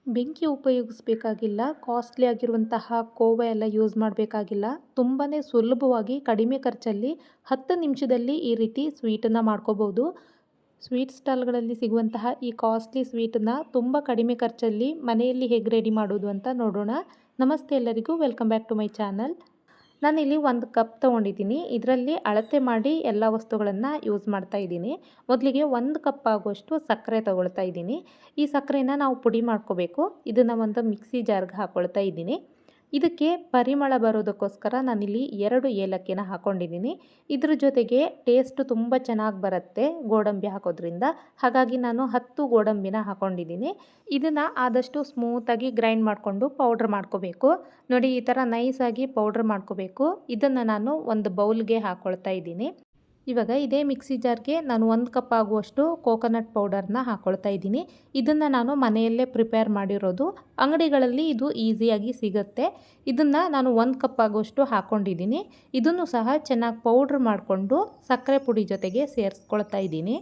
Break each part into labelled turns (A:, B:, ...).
A: ಬೆಂಕಿ ಉಪಯೋಗಿಸಬೇಕಾಗಿಲ್ಲ. ಕಾಸ್ಟ್ಲಿ ಆಗಿರುವಂತಹ ಕೋವ ಎಲ್ಲ ಯೂಸ್ ಮಾಡಬೇಕಾಗಿಲ್ಲ. ತುಂಬಾ ಸುಲಭವಾಗಿ ಕಡಿಮೆ ಖರ್ಚಲ್ಲಿ 10 ನಿಮಿಷದಲ್ಲಿ ಈ ರೀತಿ ಸ್ವೀಟನ್ನು ಮಾಡ್ಕೋಬೋದು. ಸ್ವೀಟ್ ಸ್ಟಾಲ್ಗಳಲ್ಲಿ ಸಿಗುವಂತಹ ಈ ಕಾಸ್ಟ್ಲಿ ಸ್ವೀಟನ್ನು ತುಂಬ ಕಡಿಮೆ ಖರ್ಚಲ್ಲಿ ಮನೆಯಲ್ಲಿ ಹೇಗೆ ರೆಡಿ ಮಾಡೋದು ಅಂತ ನೋಡೋಣ. ನಮಸ್ತೆ ಎಲ್ಲರಿಗೂ, welcome back to my channel. ನಾನಿಲ್ಲಿ 1 ಕಪ್ ತೊಗೊಂಡಿದ್ದೀನಿ. ಇದರಲ್ಲಿ ಅಳತೆ ಮಾಡಿ ಎಲ್ಲ ವಸ್ತುಗಳನ್ನು ಯೂಸ್ ಮಾಡ್ತಾ ಇದ್ದೀನಿ. ಮೊದಲಿಗೆ 1 ಕಪ್ ಆಗುವಷ್ಟು ಸಕ್ಕರೆ ತಗೊಳ್ತಾ ಇದ್ದೀನಿ. ಈ ಸಕ್ಕರೆನ ನಾವು ಪುಡಿ ಮಾಡ್ಕೋಬೇಕು. ಇದನ್ನು ಒಂದು ಮಿಕ್ಸಿ ಜಾರ್ಗೆ ಹಾಕ್ಕೊಳ್ತಾ ಇದ್ದೀನಿ. ಇದಕ್ಕೆ ಪರಿಮಳ ಬರೋದಕ್ಕೋಸ್ಕರ ನಾನಿಲ್ಲಿ 2 ಏಲಕ್ಕಿನ ಹಾಕ್ಕೊಂಡಿದ್ದೀನಿ. ಇದ್ರ ಜೊತೆಗೆ ಟೇಸ್ಟ್ ತುಂಬ ಚೆನ್ನಾಗಿ ಬರುತ್ತೆ ಗೋಡಂಬಿ ಹಾಕೋದ್ರಿಂದ. ಹಾಗಾಗಿ ನಾನು 10 ಗೋಡಂಬಿನ ಹಾಕ್ಕೊಂಡಿದ್ದೀನಿ. ಇದನ್ನು ಆದಷ್ಟು ಸ್ಮೂತಾಗಿ ಗ್ರೈಂಡ್ ಮಾಡಿಕೊಂಡು ಪೌಡ್ರ್ ಮಾಡ್ಕೋಬೇಕು. ನೋಡಿ, ಈ ಥರ ನೈಸಾಗಿ ಪೌಡ್ರ್ ಮಾಡ್ಕೋಬೇಕು. ಇದನ್ನು ನಾನು ಒಂದು ಬೌಲ್ಗೆ ಹಾಕ್ಕೊಳ್ತಾ ಇದ್ದೀನಿ. ಇವಾಗ ಇದೇ ಮಿಕ್ಸಿ ಜಾರ್ಗೆ ನಾನು 1 ಕಪ್ ಆಗುವಷ್ಟು ಕೋಕೋನಟ್ ಪೌಡರ್ನ ಹಾಕ್ಕೊಳ್ತಾ ಇದ್ದೀನಿ. ಇದನ್ನು ನಾನು ಮನೆಯಲ್ಲೇ ಪ್ರಿಪೇರ್ ಮಾಡಿರೋದು. ಅಂಗಡಿಗಳಲ್ಲಿ ಇದು ಈಸಿಯಾಗಿ ಸಿಗುತ್ತೆ. ಇದನ್ನು ನಾನು 1 ಕಪ್ ಆಗುವಷ್ಟು ಹಾಕ್ಕೊಂಡಿದ್ದೀನಿ. ಇದನ್ನು ಸಹ ಚೆನ್ನಾಗಿ ಪೌಡ್ರ್ ಮಾಡಿಕೊಂಡು ಸಕ್ಕರೆ ಪುಡಿ ಜೊತೆಗೆ ಸೇರಿಸ್ಕೊಳ್ತಾ ಇದ್ದೀನಿ.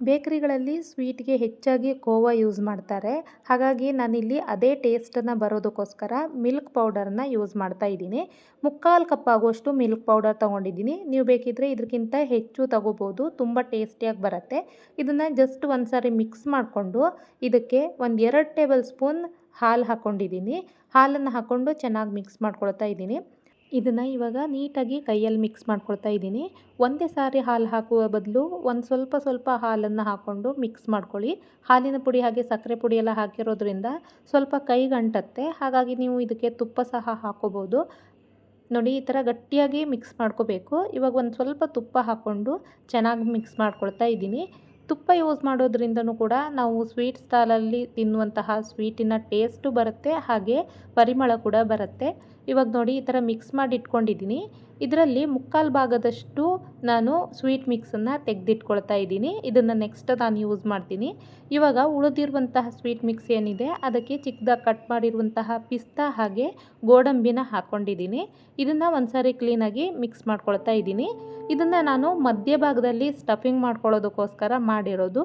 A: ಬೇಕರಿಗಳಲ್ಲಿ ಸ್ವೀಟ್ಗೆ ಹೆಚ್ಚಾಗಿ ಕೋವಾ ಯೂಸ್ ಮಾಡ್ತಾರೆ. ಹಾಗಾಗಿ ನಾನಿಲ್ಲಿ ಅದೇ ಟೇಸ್ಟನ್ನು ಬರೋದಕ್ಕೋಸ್ಕರ ಮಿಲ್ಕ್ ಪೌಡರ್ನ ಯೂಸ್ ಮಾಡ್ತಾ ಇದ್ದೀನಿ. 3/4 ಕಪ್ ಆಗುವಷ್ಟು ಮಿಲ್ಕ್ ಪೌಡರ್ ತೊಗೊಂಡಿದ್ದೀನಿ. ನೀವು ಬೇಕಿದ್ದರೆ ಇದಕ್ಕಿಂತ ಹೆಚ್ಚು ತಗೋಬೋದು. ತುಂಬ ಟೇಸ್ಟಿಯಾಗಿ ಬರುತ್ತೆ. ಇದನ್ನು ಜಸ್ಟ್ ಒಂದು ಸಾರಿ ಮಿಕ್ಸ್ ಮಾಡಿಕೊಂಡು ಇದಕ್ಕೆ 2 ಟೇಬಲ್ ಸ್ಪೂನ್ ಹಾಲು ಹಾಕ್ಕೊಂಡಿದ್ದೀನಿ. ಹಾಲನ್ನು ಹಾಕ್ಕೊಂಡು ಚೆನ್ನಾಗಿ ಮಿಕ್ಸ್ ಮಾಡ್ಕೊಳ್ತಾ ಇದ್ದೀನಿ. ಇದನ್ನು ಇವಾಗ ನೀಟಾಗಿ ಕೈಯಲ್ಲಿ ಮಿಕ್ಸ್ ಮಾಡ್ಕೊಳ್ತಾ ಇದ್ದೀನಿ. ಒಂದೇ ಸಾರಿ ಹಾಲು ಹಾಕುವ ಬದಲು ಒಂದು ಸ್ವಲ್ಪ ಹಾಲನ್ನು ಹಾಕ್ಕೊಂಡು ಮಿಕ್ಸ್ ಮಾಡ್ಕೊಳ್ಳಿ. ಹಾಲಿನ ಪುಡಿ ಹಾಗೆ ಸಕ್ಕರೆ ಪುಡಿ ಎಲ್ಲ ಹಾಕಿರೋದ್ರಿಂದ ಸ್ವಲ್ಪ ಕೈಗೆ ಅಂಟತ್ತೆ. ಹಾಗಾಗಿ ನೀವು ಇದಕ್ಕೆ ತುಪ್ಪ ಸಹ ಹಾಕ್ಕೋಬೋದು. ನೋಡಿ, ಈ ಥರ ಗಟ್ಟಿಯಾಗಿ ಮಿಕ್ಸ್ ಮಾಡ್ಕೋಬೇಕು. ಇವಾಗ ಒಂದು ಸ್ವಲ್ಪ ತುಪ್ಪ ಹಾಕ್ಕೊಂಡು ಚೆನ್ನಾಗಿ ಮಿಕ್ಸ್ ಮಾಡ್ಕೊಳ್ತಾ ಇದ್ದೀನಿ. ತುಪ್ಪ ಯೂಸ್ ಮಾಡೋದ್ರಿಂದನೂ ಕೂಡ ನಾವು ಸ್ವೀಟ್ ಸ್ಟಾಲಲ್ಲಿ ತಿನ್ನುವಂತಹ ಸ್ವೀಟಿನ ಟೇಸ್ಟು ಬರುತ್ತೆ, ಹಾಗೆ ಪರಿಮಳ ಕೂಡ ಬರುತ್ತೆ. ಇವಾಗ ನೋಡಿ, ಈ ಥರ ಮಿಕ್ಸ್ ಮಾಡಿ ಇಟ್ಕೊಂಡಿದ್ದೀನಿ. ಇದರಲ್ಲಿ 3/4 ಭಾಗದಷ್ಟು ನಾನು ಸ್ವೀಟ್ ಮಿಕ್ಸನ್ನು ತೆಗೆದಿಟ್ಕೊಳ್ತಾ ಇದ್ದೀನಿ. ಇದನ್ನು ನೆಕ್ಸ್ಟ್ ನಾನು ಯೂಸ್ ಮಾಡ್ತೀನಿ. ಇವಾಗ ಉಳಿದಿರುವಂತಹ ಸ್ವೀಟ್ ಮಿಕ್ಸ್ ಏನಿದೆ ಅದಕ್ಕೆ ಚಿಕ್ಕದಾಗಿ ಕಟ್ ಮಾಡಿರುವಂತಹ ಪಿಸ್ತಾ ಹಾಗೆ ಗೋಡಂಬಿನ ಹಾಕ್ಕೊಂಡಿದ್ದೀನಿ. ಇದನ್ನು ಒಂದು ಸಾರಿ ಕ್ಲೀನಾಗಿ ಮಿಕ್ಸ್ ಮಾಡ್ಕೊಳ್ತಾ ಇದ್ದೀನಿ. ಇದನ್ನು ನಾನು ಮಧ್ಯಭಾಗದಲ್ಲಿ ಸ್ಟಫಿಂಗ್ ಮಾಡ್ಕೊಳ್ಳೋದಕ್ಕೋಸ್ಕರ ಮಾಡಿರೋದು.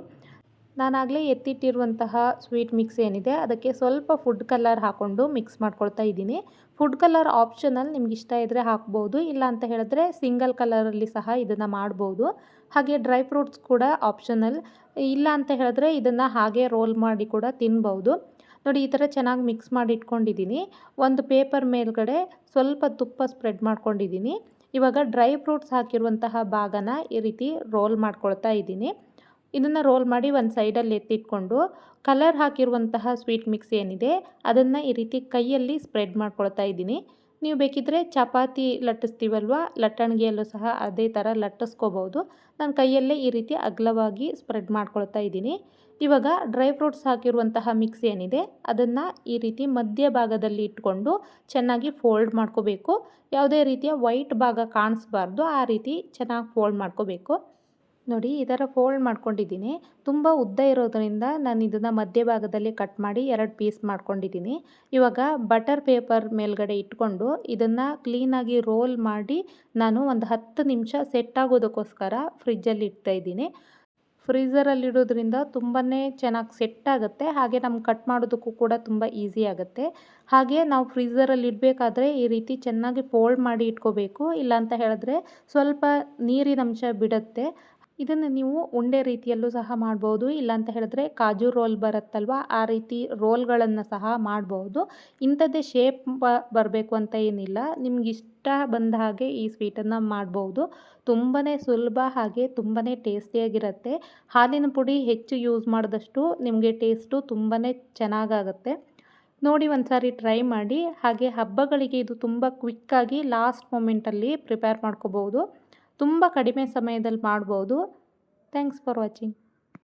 A: ನಾನಾಗಲೇ ಎತ್ತಿಟ್ಟಿರುವಂತಹ ಸ್ವೀಟ್ ಮಿಕ್ಸ್ ಏನಿದೆ ಅದಕ್ಕೆ ಸ್ವಲ್ಪ ಫುಡ್ ಕಲರ್ ಹಾಕ್ಕೊಂಡು ಮಿಕ್ಸ್ ಮಾಡ್ಕೊಳ್ತಾ ಇದ್ದೀನಿ. ಫುಡ್ ಕಲರ್ ಆಪ್ಷನಲ್, ನಿಮ್ಗೆ ಇಷ್ಟ ಇದ್ದರೆ ಹಾಕ್ಬೋದು. ಇಲ್ಲ ಅಂತ ಹೇಳಿದ್ರೆ ಸಿಂಗಲ್ ಕಲರಲ್ಲಿ ಸಹ ಇದನ್ನು ಮಾಡ್ಬೋದು. ಹಾಗೆ ಡ್ರೈ ಫ್ರೂಟ್ಸ್ ಕೂಡ ಆಪ್ಷನಲ್. ಇಲ್ಲ ಅಂತ ಹೇಳಿದ್ರೆ ಇದನ್ನು ಹಾಗೆ ರೋಲ್ ಮಾಡಿ ಕೂಡ ತಿನ್ಬೋದು. ನೋಡಿ, ಈ ಥರ ಚೆನ್ನಾಗಿ ಮಿಕ್ಸ್ ಮಾಡಿ ಇಟ್ಕೊಂಡಿದ್ದೀನಿ. ಒಂದು ಪೇಪರ್ ಮೇಲ್ಗಡೆ ಸ್ವಲ್ಪ ತುಪ್ಪ ಸ್ಪ್ರೆಡ್ ಮಾಡ್ಕೊಂಡಿದ್ದೀನಿ. ಇವಾಗ ಡ್ರೈ ಫ್ರೂಟ್ಸ್ ಹಾಕಿರುವಂತಹ ಭಾಗನ ಈ ರೀತಿ ರೋಲ್ ಮಾಡ್ಕೊಳ್ತಾ ಇದ್ದೀನಿ. ಇದನ್ನು ರೋಲ್ ಮಾಡಿ ಒಂದು ಸೈಡಲ್ಲಿ ಎತ್ತಿಟ್ಕೊಂಡು ಕಲರ್ ಹಾಕಿರುವಂತಹ ಸ್ವೀಟ್ ಮಿಕ್ಸ್ ಏನಿದೆ ಅದನ್ನು ಈ ರೀತಿ ಕೈಯಲ್ಲಿ ಸ್ಪ್ರೆಡ್ ಮಾಡ್ಕೊಳ್ತಾ ಇದ್ದೀನಿ. ನೀವು ಬೇಕಿದ್ದರೆ ಚಪಾತಿ ಲಟ್ಟಿಸ್ತೀವಲ್ವ, ಲಟ್ಟಣಿಗೆಯಲ್ಲೂ ಸಹ ಅದೇ ಥರ ಲಟ್ಟಿಸ್ಕೋಬೋದು. ನಾನು ಕೈಯಲ್ಲೇ ಈ ರೀತಿ ಅಗಲವಾಗಿ ಸ್ಪ್ರೆಡ್ ಮಾಡ್ಕೊಳ್ತಾ ಇದ್ದೀನಿ. ಇವಾಗ ಡ್ರೈ ಫ್ರೂಟ್ಸ್ ಹಾಕಿರುವಂತಹ ಮಿಕ್ಸ್ ಏನಿದೆ ಅದನ್ನು ಈ ರೀತಿ ಮಧ್ಯ ಭಾಗದಲ್ಲಿ ಇಟ್ಕೊಂಡು ಚೆನ್ನಾಗಿ ಫೋಲ್ಡ್ ಮಾಡ್ಕೋಬೇಕು. ಯಾವುದೇ ರೀತಿಯ ವೈಟ್ ಭಾಗ ಕಾಣಿಸ್ಬಾರ್ದು, ಆ ರೀತಿ ಚೆನ್ನಾಗಿ ಫೋಲ್ಡ್ ಮಾಡ್ಕೋಬೇಕು. ನೋಡಿ, ಈ ಥರ ಫೋಲ್ಡ್ ಮಾಡ್ಕೊಂಡಿದ್ದೀನಿ. ತುಂಬ ಉದ್ದ ಇರೋದರಿಂದ ನಾನು ಇದನ್ನು ಮಧ್ಯಭಾಗದಲ್ಲಿ ಕಟ್ ಮಾಡಿ 2 ಪೀಸ್ ಮಾಡ್ಕೊಂಡಿದ್ದೀನಿ. ಇವಾಗ ಬಟರ್ ಪೇಪರ್ ಮೇಲ್ಗಡೆ ಇಟ್ಕೊಂಡು ಇದನ್ನು ಕ್ಲೀನಾಗಿ ರೋಲ್ ಮಾಡಿ ನಾನು ಒಂದು 10 ನಿಮಿಷ ಸೆಟ್ ಆಗೋದಕ್ಕೋಸ್ಕರ ಫ್ರಿಜ್ಜಲ್ಲಿ ಇಡ್ತಾ ಇದ್ದೀನಿ. ಫ್ರೀಝರಲ್ಲಿಡೋದ್ರಿಂದ ತುಂಬಾ ಚೆನ್ನಾಗಿ ಸೆಟ್ ಆಗುತ್ತೆ. ಹಾಗೆ ನಮ್ಗೆ ಕಟ್ ಮಾಡೋದಕ್ಕೂ ಕೂಡ ತುಂಬ ಈಸಿ ಆಗುತ್ತೆ. ಹಾಗೆ ನಾವು ಫ್ರೀಝರಲ್ಲಿ ಇಡಬೇಕಾದ್ರೆ ಈ ರೀತಿ ಚೆನ್ನಾಗಿ ಫೋಲ್ಡ್ ಮಾಡಿ ಇಟ್ಕೋಬೇಕು. ಇಲ್ಲ ಅಂತ ಹೇಳಿದ್ರೆ ಸ್ವಲ್ಪ ನೀರಿನಂಶ ಬಿಡುತ್ತೆ. ಇದನ್ನು ನೀವು ಉಂಡೆ ರೀತಿಯಲ್ಲೂ ಸಹ ಮಾಡ್ಬೋದು. ಇಲ್ಲಾಂತ ಹೇಳಿದ್ರೆ ಕಾಜು ರೋಲ್ ಬರುತ್ತಲ್ವ, ಆ ರೀತಿ ರೋಲ್ಗಳನ್ನು ಸಹ ಮಾಡ್ಬೋದು. ಇಂಥದ್ದೇ ಶೇಪ್ ಬರಬೇಕು ಅಂತ ಏನಿಲ್ಲ. ನಿಮ್ಗೆ ಇಷ್ಟ ಬಂದ ಹಾಗೆ ಈ ಸ್ವೀಟನ್ನು ಮಾಡ್ಬೋದು. ತುಂಬಾ ಸುಲಭ, ಹಾಗೆ ತುಂಬಾ ಟೇಸ್ಟಿಯಾಗಿರುತ್ತೆ. ಹಾಲಿನ ಪುಡಿ ಹೆಚ್ಚು ಯೂಸ್ ಮಾಡಿದಷ್ಟು ನಿಮಗೆ ಟೇಸ್ಟು ತುಂಬಾ ಚೆನ್ನಾಗಾಗುತ್ತೆ. ನೋಡಿ, ಒಂದು ಸಾರಿ ಟ್ರೈ ಮಾಡಿ. ಹಾಗೆ ಹಬ್ಬಗಳಿಗೆ ಇದು ತುಂಬ ಕ್ವಿಕ್ಕಾಗಿ ಲಾಸ್ಟ್ ಮೊಮೆಂಟಲ್ಲಿ ಪ್ರಿಪೇರ್ ಮಾಡ್ಕೋಬೋದು. ತುಂಬ ಕಡಿಮೆ ಸಮಯದಲ್ಲಿ ಮಾಡ್ಬೋದು. Thanks for watching.